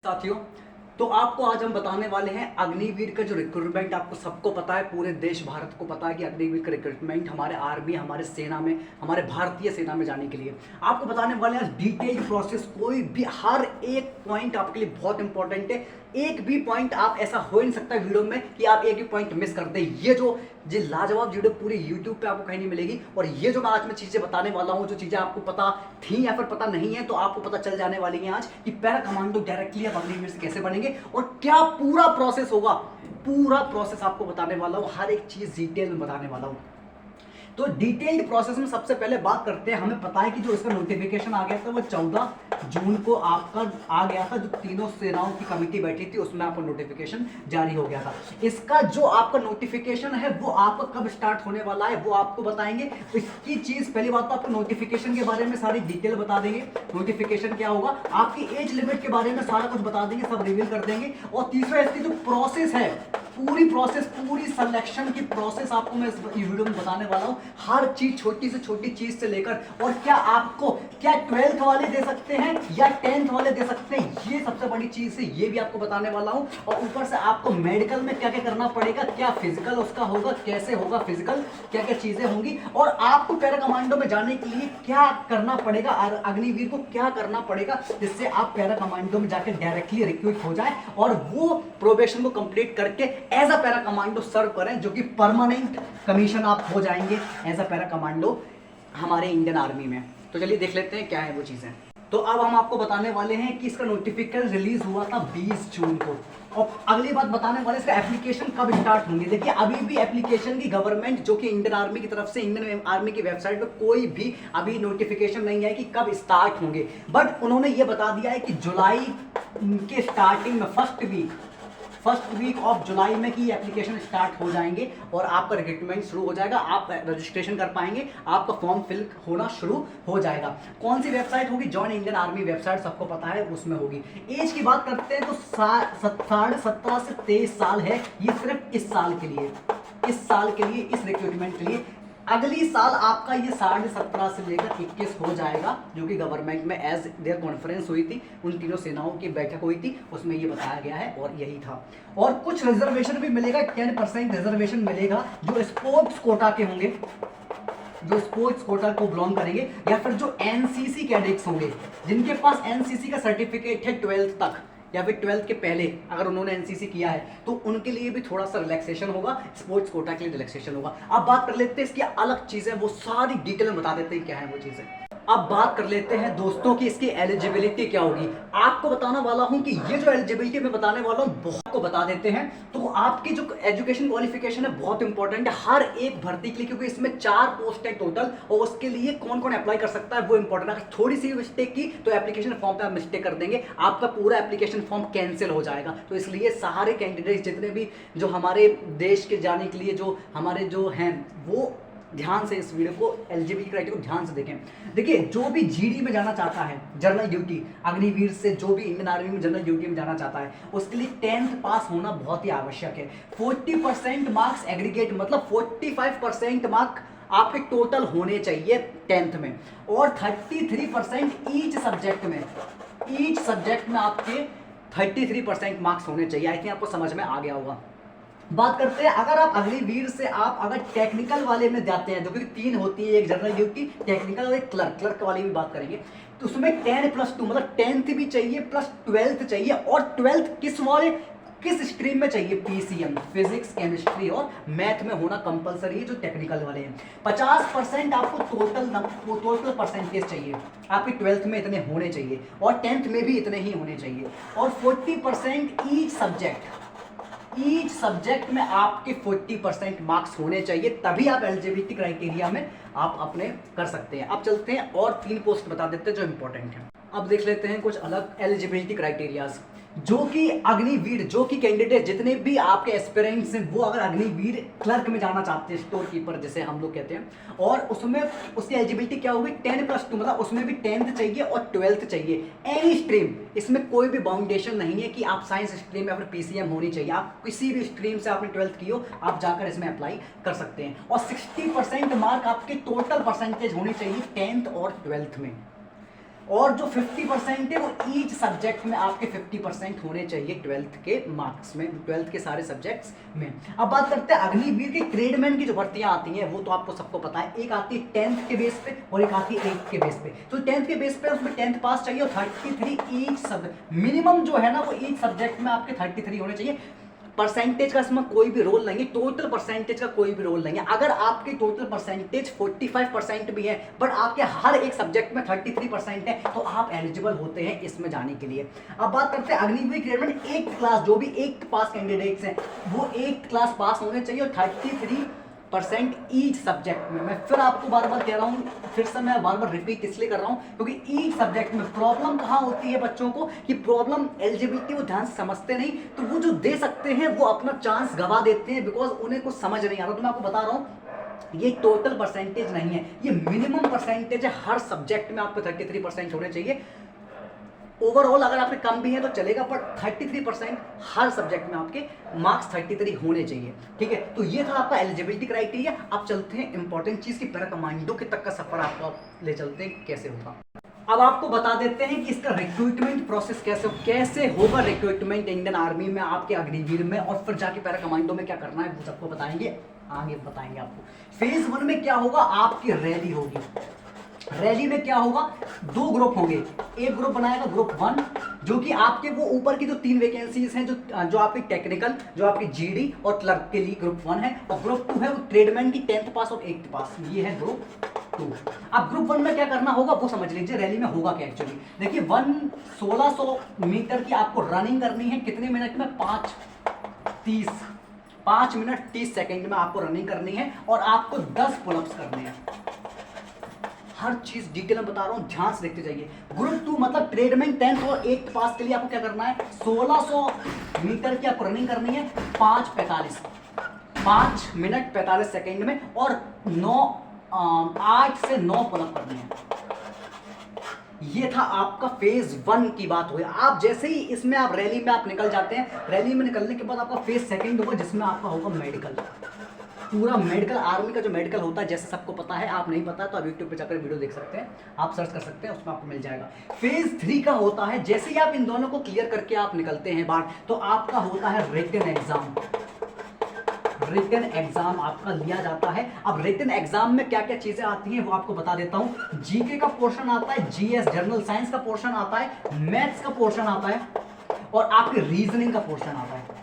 साथियों, तो आपको आज हम बताने वाले हैं अग्निवीर का जो रिक्रूटमेंट। आपको सबको पता है, पूरे देश भारत को पता है कि अग्निवीर का रिक्रूटमेंट हमारे आर्मी, हमारे सेना में, हमारे भारतीय सेना में जाने के लिए आपको बताने वाले हैं डिटेल प्रोसेस। कोई भी हर एक पॉइंट आपके लिए बहुत इंपॉर्टेंट है। एक भी पॉइंट आप ऐसा हो नहीं सकता वीडियो में कि आप एक भी पॉइंट मिस कर दें। ये जो लाजवाब वीडियो पूरी यूट्यूब पे आपको कहीं नहीं मिलेगी। और ये जो मैं आज में चीज़ें बताने वाला हूँ, जो चीज़ें आपको पता थी या फिर पता नहीं है, तो आपको पता चल जाने वाली है आज कि पैरा कमांडो डायरेक्टली आप अग्निवीर से कैसे बनेंगे और क्या पूरा प्रोसेस होगा। पूरा प्रोसेस आपको बताने वाला हूँ, हर एक चीज़ डिटेल में बताने वाला हूँ। तो डिटेल्ड प्रोसेस में सबसे पहले बात करते हैं। हमें पता है कि जो इसका नोटिफिकेशन आ गया था वो 14 जून को आपका आ गया था। जो तीनों सेनाओं की कमेटी बैठी थी उसमें आपको नोटिफिकेशन जारी हो गया था। इसका जो आपका नोटिफिकेशन है वो आपका कब स्टार्ट होने वाला है वो आपको बताएंगे। इसकी चीज पहली बात तो आपको नोटिफिकेशन के बारे में सारी डिटेल बता देंगे। नोटिफिकेशन क्या होगा, आपकी एज लिमिट के बारे में सारा कुछ बता देंगे, सब रिवील कर देंगे। और तीसरा, इसकी जो प्रोसेस है, पूरी प्रोसेस, पूरी सिलेक्शन की प्रोसेस आपको मैं इस वीडियो में बताने वाला हूं। हर चीज, छोटी से छोटी चीज से लेकर, और क्या 12th वाले दे सकते हैं या 10th वाले दे सकते हैं, ये सबसे बड़ी चीज है, ये भी आपको बताने वाला हूं। और ऊपर से आपको मेडिकल में क्या क्या करना पड़ेगा, क्या फिजिकल उसका होगा, कैसे होगा फिजिकल, क्या क्या चीजें होंगी, और आपको पैरा कमांडो में जाने के लिए क्या करना पड़ेगा, अग्निवीर को क्या करना पड़ेगा जिससे आप पैरा कमांडो में जाकर डायरेक्टली रिक्रूट हो जाए और वो प्रोबेशन को कंप्लीट करके एज अ पैरा कमांडो सर्व करें, जो कि परमानेंट कमीशन आप हो जाएंगे एज अ पैरा कमांडो हमारे इंडियन आर्मी में। तो चलिए देख लेते हैं क्या है वो चीजें। तो अब हम आपको बताने वाले हैं कि इसका नोटिफिकेशन रिलीज हुआ था 20 जून को। और अगली बात बताने वाले, इसका एप्लीकेशन कब स्टार्ट होंगे। देखिए, अभी भी एप्लीकेशन की गवर्नमेंट, जो कि इंडियन आर्मी की तरफ से, इंडियन आर्मी की वेबसाइट पर कोई भी अभी नोटिफिकेशन नहीं है कि कब स्टार्ट होंगे। बट उन्होंने ये बता दिया है कि जुलाई के स्टार्टिंग में, फर्स्ट वीक ऑफ जुलाई में की एप्लीकेशन स्टार्ट हो जाएंगे और आपका रिक्रूटमेंट शुरू हो जाएगा। आप रजिस्ट्रेशन कर पाएंगे, आपका फॉर्म फिल होना शुरू हो जाएगा। कौन सी वेबसाइट होगी, जॉइन इंडियन आर्मी वेबसाइट, सबको पता है, उसमें होगी। एज की बात करते हैं तो 17 से 23 साल है। ये सिर्फ इस साल के लिए, इस रिक्रूटमेंट के लिए। अगली साल आपका ये 17.5 से लेकर 21 हो जाएगा, जो कि गवर्नमेंट में एज देयर कॉन्फ्रेंस हुई थी, उन तीनों सेनाओं की बैठक हुई थी, उसमें ये बताया गया है और यही था। और कुछ रिजर्वेशन भी मिलेगा, 10% रिजर्वेशन मिलेगा जो स्पोर्ट्स कोटा के होंगे, जो स्पोर्ट्स कोटा को बिलोंग करेंगे, या फिर जो एनसीसी कैडेट्स होंगे, जिनके पास एनसीसी का सर्टिफिकेट है 12th तक या फिर 12th के पहले, अगर उन्होंने एनसीसी किया है तो उनके लिए भी थोड़ा सा रिलैक्सेशन होगा, स्पोर्ट्स कोटा के लिए रिलैक्सेशन होगा। अब बात कर लेते हैं इसकी अलग चीजें, वो सारी डिटेल में बता देते हैं क्या है वो चीजें। अब बात कर लेते हैं दोस्तों की इसकी एलिजिबिलिटी क्या होगी। आपको बताने वाला हूं कि ये जो एलिजिबिलिटी मैं बताने वाला हूं बहुत को बता देते हैं। तो आपकी जो एजुकेशन क्वालिफिकेशन है बहुत इंपॉर्टेंट है हर एक भर्ती के लिए, क्योंकि इसमें 4 पोस्ट है टोटल, और उसके लिए कौन कौन अप्लाई कर सकता है वो इंपॉर्टेंट है। अगर थोड़ी सी मिस्टेक की तो एप्लीकेशन फॉर्म पे आप मिस्टेक कर देंगे, आपका पूरा एप्लीकेशन फॉर्म कैंसिल हो जाएगा। तो इसलिए सारे कैंडिडेट जितने भी जो हमारे देश के जाने के लिए जो हमारे जो हैं, वो ध्यान से इस वीडियो को, एलिजिबिलिटी क्राइटेरिया को ध्यान से देखें। देखिए, जो भी जीडी में जाना चाहता है, जनरल ड्यूटी, अग्निवीर से जो भी इंडियन आर्मी में जनरल ड्यूटी में जाना चाहता है, उसके लिए 10th पास होना बहुत ही आवश्यक है। 40% मार्क्स एग्रीगेट, मतलब 45% मार्क आपके टोटल होने चाहिए 10th में, और 33% ईच सब्जेक्ट में आपके 33% मार्क्स होने चाहिए। आई थिंक आपको समझ में आ गया होगा। बात करते हैं, अगर आप अग्निवीर से आप अगर टेक्निकल वाले में जाते हैं, जो कि 3 होती है, एक जनरल ड्यूटी, टेक्निकल और एक क्लर्क वाली भी बात करेंगे, तो उसमें 10+2 मतलब 10th भी चाहिए प्लस 12th चाहिए। और 12th किस स्ट्रीम में चाहिए, पीसीएम, फिजिक्स, केमिस्ट्री और मैथ में होना कंपलसरी है, जो टेक्निकल वाले हैं। 50% आपको टोटल परसेंटेज चाहिए, आपके 12th में इतने होने चाहिए और 10th में भी इतने ही होने चाहिए। और 40% ईच सब्जेक्ट में आपके 40% मार्क्स होने चाहिए, तभी आप एलिजिबिलिटी क्राइटेरिया में आप अपने कर सकते हैं। अब चलते हैं और 3 पोस्ट बता देते हैं जो इंपॉर्टेंट है। अब देख लेते हैं कुछ अलग एलिजिबिलिटी क्राइटेरियाज, जो कि अग्निवीर, जो कि कैंडिडेट जितने भी आपके एस्पिरेंट्स हैं, वो अगर अग्निवीर क्लर्क में जाना चाहते हैं, स्टोर कीपर जिसे हम लोग कहते हैं, और उसमें उसकी एलिजिबिलिटी क्या होगी, 10+2 मतलब उसमें भी 10th चाहिए और 12th चाहिए। एनी स्ट्रीम, इसमें कोई भी बाउंडेशन नहीं है कि आप साइंस स्ट्रीम या फिर पीसीएम होनी चाहिए, आप किसी भी स्ट्रीम से आपने 12th की हो, आप जाकर इसमें अप्लाई कर सकते हैं। और 60% मार्क आपके टोटल परसेंटेज होनी चाहिए 10th और 12th में। और जो 50% है वो ईच सब्जेक्ट में आपके 50% होने चाहिए 12th के मार्क्स में, 12th के सारे सब्जेक्ट्स में। अब बात करते हैं अग्निवीर के ट्रेडमैन की जो भर्तियां आती हैं, वो तो आपको सबको पता है। एक आती है 10th के बेस पे और एक आती है 8th के बेस पे। तो 10th के बेस पे उसमें 10th पास चाहिए और 33 ईच सब मिनिमम जो है ना वो ईच सब्जेक्ट में आपके 33 होने चाहिए। परसेंटेज का इसमें कोई भी रोल नहीं है, टोटल परसेंटेज का कोई भी रोल नहीं है। अगर आपकी टोटल परसेंटेज 45% भी है बट आपके हर एक सब्जेक्ट में 33% है तो आप एलिजिबल होते हैं इसमें जाने के लिए। अब बात करते हैं अग्निवीर ग्रेडमेंट 8th क्लास, जो भी 8th पास कैंडिडेट्स हैं वो 8th क्लास पास होने चाहिए और 33% ईच सब्जेक्ट में। मैं फिर आपको बार बार कह रहा हूँ, फिर से मैं बार बार रिपीट इसलिए कर रहा हूँ क्योंकि ईच सब्जेक्ट में प्रॉब्लम कहाँ होती है बच्चों को कि प्रॉब्लम एलिजिबिलिटी वो ध्यान से समझते नहीं, तो वो जो दे सकते हैं वो अपना चांस गवा देते हैं बिकॉज उन्हें कुछ समझ नहीं आ रहा। तो मैं आपको बता रहा हूँ ये टोटल परसेंटेज नहीं है, ये मिनिमम परसेंटेज है। हर सब्जेक्ट में आपको 33% होने चाहिए। ओवरऑल अगर आपके कम भी है तो चलेगा पर 33% हर सब्जेक्ट में आपके मार्क्स 33 होने चाहिए। ठीक है, तो ये था आपका एलिजिबिलिटी क्राइटेरिया। आप चलते हैं इंपॉर्टेंट चीज की पैरा कमांडो के तक का सफर आपको ले चलते हैं कैसे होगा। अब आपको बता देते हैं कि इसका रिक्रूटमेंट प्रोसेस कैसे होगा। रिक्रूटमेंट इंडियन आर्मी में, आपके अग्निवीर में और फिर जाके पैरा कमांडो में क्या करना है वो सबको बताएंगे, आगे बताएंगे आपको। फेज 1 में क्या होगा, आपकी रैली होगी। रैली में क्या होगा, 2 ग्रुप होंगे। एक ग्रुप बनाएगा ग्रुप 1 जो कि आपके वो ऊपर की जो 3 वैकेंसीज हैं जो आपकी टेक्निकल, जो आपकी जीडी और क्लर्क के लिए ग्रुप 1 है, और ग्रुप 2 है वो ट्रेडमैन की 10th पास और 8th पास, ये है ग्रुप 2। अब ग्रुप 1 में क्या करना होगा वो समझ लीजिए। रैली में होगा क्या एक्चुअली, देखिए 1600 मीटर की आपको रनिंग करनी है। कितने मिनट में, 5 मिनट 30 सेकेंड में आपको रनिंग करनी है और आपको 10 पुलअप्स करने हैं। हर चीज डिटेल में बता रहा हूं, ध्यान से देखते जाइए। ग्रुप 2 मतलब ट्रेडमैन 10th और 8th पास के लिए आपको क्या करना है, 1600 मीटर की आपको रनिंग करनी है 5 मिनट 45 सेकेंड में और 8 से 9 पुलअप करने हैं। ये था आपका फेज 1 की बात हुई। आप जैसे ही इसमें आप रैली में आप निकल जाते हैं, रैली में निकलने के बाद आपका फेज 2 होगा जिसमें आपका होगा मेडिकल। पूरा मेडिकल, आर्मी का जो मेडिकल होता है जैसे सबको पता है, आप नहीं पता तो आप यूट्यूब पे जाकर वीडियो देख सकते हैं, आप सर्च कर सकते हैं, उसमें आपको मिल जाएगा। फेज 3 का होता है जैसे ही आप इन दोनों को क्लियर करके आप निकलते हैं बाहर तो आपका होता है रिटन एग्जाम। रिटन एग्जाम आपका लिया जाता है। अब रिटन एग्जाम में क्या क्या चीजें आती हैं वो आपको बता देता हूं। जीके का पोर्शन आता है, जीएस जनरल साइंस का पोर्शन आता है, मैथ्स का पोर्शन आता है और आपके रीजनिंग का पोर्शन आता है।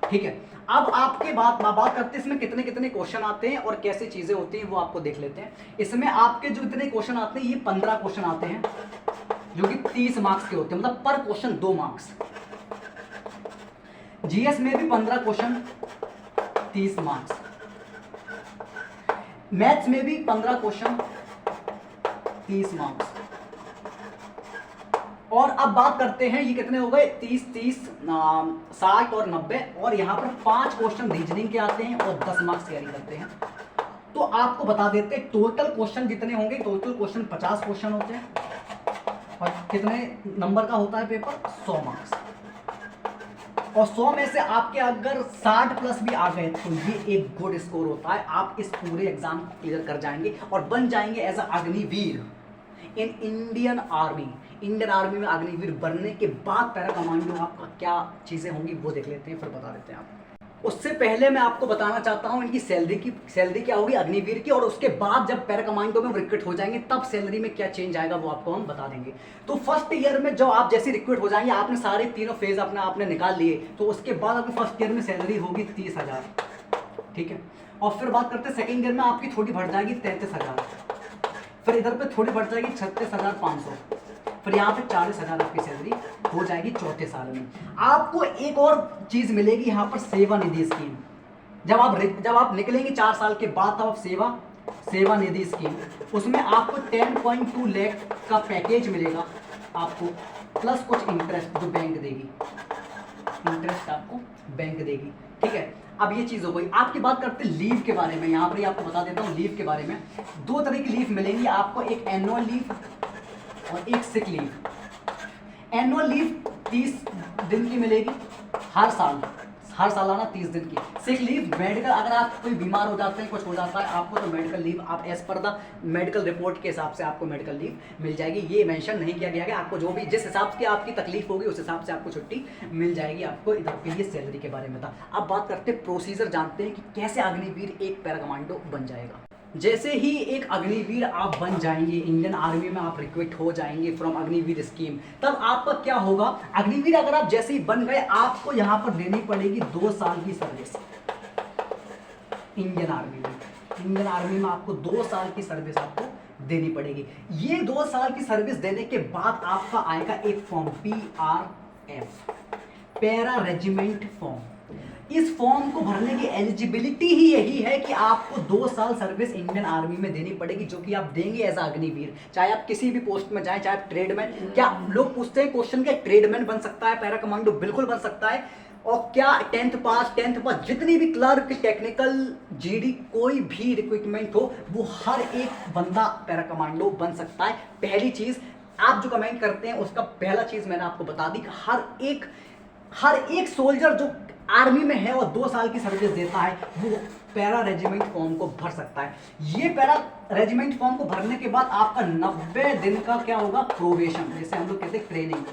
ठीक है, अब आपके बात करते हैं इसमें कितने कितने क्वेश्चन आते हैं और कैसे चीजें होती हैं वो आपको देख लेते हैं। इसमें आपके जो इतने क्वेश्चन आते हैं ये 15 क्वेश्चन आते हैं जो कि 30 मार्क्स के होते हैं, मतलब पर क्वेश्चन 2 मार्क्स। जीएस में भी 15 क्वेश्चन 30 मार्क्स, मैथ्स में भी 15 क्वेश्चन 30 मार्क्स। और अब बात करते हैं ये कितने हो गए, 30, 60 और 90, और यहां पर 5 क्वेश्चन रीजनिंग के आते हैं और 10 मार्क्स कैरी करते हैं। तो आपको बता देते हैं टोटल क्वेश्चन जितने होंगे, टोटल क्वेश्चन 50 क्वेश्चन होते हैं और कितने नंबर का होता है पेपर, 100 मार्क्स। और 100 में से आपके अगर 60 प्लस भी आ गए तो ये एक गुड स्कोर होता है। आप इस पूरे एग्जाम को क्लियर कर जाएंगे और बन जाएंगे as a Agniveer in Indian army. Indian army में अग्निवीर बनने के बाद पैरा कमांडो आपका क्या चीजें होंगी वो देख लेते हैं, फिर बता देते हैं आप। उससे पहले मैं आपको बताना चाहता हूं इनकी सैलरी क्या होगी अग्निवीर की, और उसके बाद जब पैरा कमांडो में रिक्रूट हो जाएंगे तब सैलरी में क्या चेंज आएगा वो आपको हम बता देंगे। तो फर्स्ट ईयर में जो आप जैसे रिक्रूट हो जाएंगे, आपने सारे तीनों फेज आपने निकाल लिए, तो उसके बाद आपकी फर्स्ट ईयर में सैलरी होगी 30,000। ठीक है, और फिर बात करते हैं सेकेंड ईयर में आपकी थोड़ी बढ़ जाएगी 33,000, फिर इधर पे थोड़ी बढ़ जाएगी 36,500, फिर यहाँ पे 40,000 आपकी सैलरी हो जाएगी चौथे साल में। आपको एक और चीज मिलेगी यहाँ पर, सेवा निधि स्कीम। जब आप निकलेंगे 4 साल के बाद तब आप सेवा निधि स्कीम, उसमें आपको 10.2 लाख का पैकेज मिलेगा आपको, प्लस कुछ इंटरेस्ट जो बैंक देगी, इंटरेस्ट आपको बैंक देगी। ठीक है, अब ये चीज हो गई। आपकी बात करते हैं लीव के बारे में, यहाँ पर ही आपको बता देता हूँ लीव के बारे में। 2 तरह की लीव मिलेंगी आपको, एक एनुअल लीव और एक सिक लीव। एनुअल लीव 30 दिन की मिलेगी हर हर सालाना 30 दिन की। सिक लीव, मेडिकल, अगर आप कोई बीमार हो जाते हैं, कुछ हो जाता है आपको, तो मेडिकल लीव आप as per the medical report के हिसाब से आपको मेडिकल लीव मिल जाएगी। ये मेंशन नहीं किया गया है, आपको जो भी जिस हिसाब से आपकी तकलीफ होगी उस हिसाब से आपको छुट्टी मिल जाएगी। आपको इधर के लिए सैलरी के बारे में था। अब बात करते हैं प्रोसीजर, जानते हैं कि कैसे अग्निवीर एक पैरा कमांडो बन जाएगा। जैसे ही एक अग्निवीर आप बन जाएंगे, इंडियन आर्मी में आप रिक्रूट हो जाएंगे फ्रॉम अग्निवीर स्कीम, तब आपका क्या होगा, अग्निवीर अगर आप जैसे ही बन गए, आपको यहाँ पर देनी पड़ेगी 2 साल की सर्विस इंडियन आर्मी में। इंडियन आर्मी में आपको 2 साल की सर्विस आपको देनी पड़ेगी। ये 2 साल की सर्विस देने के बाद आपका आएगा एक form, PRF, para regiment form. इस फॉर्म को भरने की एलिजिबिलिटी ही यही है कि आपको 2 साल सर्विस इंडियन आर्मी में देनी पड़ेगी, जो कि आप देंगे एज अग्निवीर। चाहे आप किसी भी पोस्ट में जाएं, चाहे आप ट्रेडमैन, क्या लोग पूछते हैं क्वेश्चन, क्या ट्रेडमैन बन सकता है पैरा कमांडो? बिल्कुल बन सकता है। और क्या 10th पास जितनी भी क्लर्क, टेक्निकल, GD, कोई भी रिक्रूटमेंट हो, वो हर एक बंदा पैरा कमांडो बन सकता है। पहली चीज, आप जो कमेंट करते हैं उसका पहला चीज मैंने आपको बता दी कि हर एक सोल्जर जो आर्मी में है और 2 साल की सर्विस देता है, वो पैरा रेजिमेंट फॉर्म को भर सकता है। ये पैरा रेजिमेंट फॉर्म को भरने के बाद आपका 90 दिन का क्या होगा, प्रोबेशन, जैसे हम लोग कहते हैं ट्रेनिंग,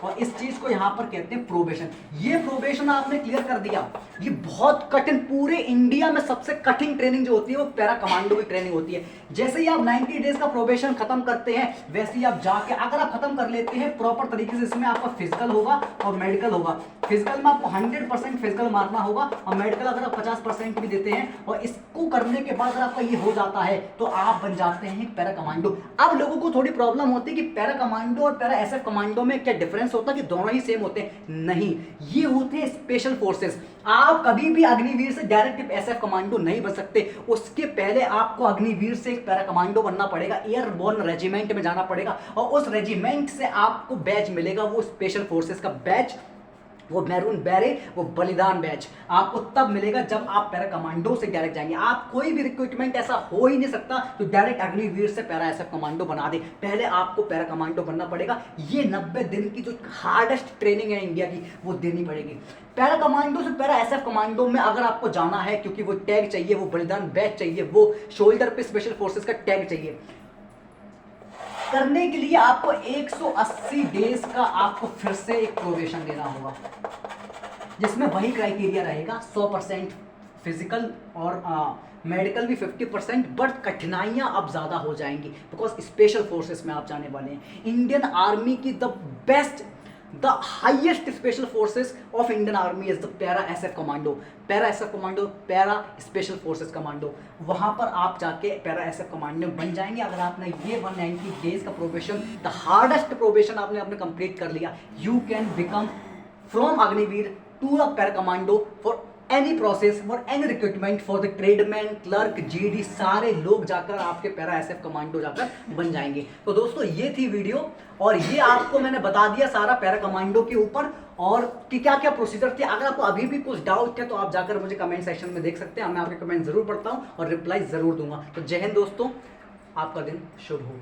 और इस चीज को यहां पर कहते हैं प्रोबेशन। ये प्रोबेशन आपने क्लियर कर दिया, ये बहुत कठिन, पूरे इंडिया में सबसे कठिन ट्रेनिंग जो होती है वो पैरा कमांडो की ट्रेनिंग होती है। जैसे ही आप 90 डेज का प्रोबेशन खत्म करते हैं, वैसे ही आप जाके अगर आप खत्म कर लेते हैं प्रॉपर तरीके से, इसमें आपका फिजिकल होगा और मेडिकल होगा। फिजिकल में आपको 100% फिजिकल मारना होगा, और मेडिकल अगर आप 50% भी देते हैं, और इसको करने के बाद अगर आपका ये हो जाता है तो आप बन जाते हैं एक पैरा कमांडो। अब लोगों को थोड़ी प्रॉब्लम होती है कि पैरा कमांडो और पैरा SF कमांडो में क्या डिफरेंस होता है, कि दोनों ही सेम होते हैं? नहीं, ये होते हैं स्पेशल फोर्सेस। आप कभी भी अग्निवीर से डायरेक्ट SF कमांडो नहीं बन सकते, उसके पहले आपको अग्निवीर से एक पैरा कमांडो बनना पड़ेगा, एयरबोर्न रेजिमेंट में जाना पड़ेगा, और उस रेजिमेंट से आपको बैच मिलेगा, वो स्पेशल फोर्सेस का बैच, वो मैरून बैरेट, वो बलिदान बैच आपको तब मिलेगा जब आप पैरा कमांडो से डायरेक्ट जाएंगे। आप कोई भी रिक्रूटमेंट ऐसा हो ही नहीं सकता तो डायरेक्ट अग्निवीर से पैरा SF कमांडो बना दे, पहले आपको पैरा कमांडो बनना पड़ेगा। ये 90 दिन की जो हार्डेस्ट ट्रेनिंग है इंडिया की, वो देनी पड़ेगी। पैरा कमांडो से पैरा SF कमांडो में अगर आपको जाना है, क्योंकि वो टैग चाहिए, वो बलिदान बैच चाहिए, वो शोल्डर पे स्पेशल फोर्सेस का टैग चाहिए, करने के लिए आपको 180 डेज का आपको फिर से एक प्रोबेशन देना होगा, जिसमें वही क्राइटेरिया रहेगा, 100% फिजिकल और मेडिकल भी 50%, बट कठिनाइयां अब ज्यादा हो जाएंगी, बिकॉज स्पेशल फोर्सेस में आप जाने वाले हैं। इंडियन आर्मी की the best, the highest special forces of Indian army is the para SF commando. Para SF commando, para special forces commando, वहां पर आप जाके पैरा SF कमांडो बन जाएंगे। अगर आपने ये 190 डेज का प्रोबेशन, द हार्डेस्ट प्रोबेशन आपने कंप्लीट कर लिया, you can become from Agniveer to the para commando for any process, for any recruitment, for the tradesman, clerk, GD, सारे लोग जाकर आपके पैरा SF कमांडो जाकर बन जाएंगे। तो दोस्तों ये थी वीडियो, और ये आपको मैंने बता दिया सारा पैरा कमांडो के ऊपर, और कि क्या क्या प्रोसीजर थे। अगर आपको अभी भी कुछ डाउट है तो आप जाकर मुझे कमेंट सेक्शन में देख सकते हैं, मैं आपके कमेंट जरूर पढ़ता हूँ और रिप्लाई जरूर दूंगा। तो जय हिंद दोस्तों, आपका दिन शुभ हो।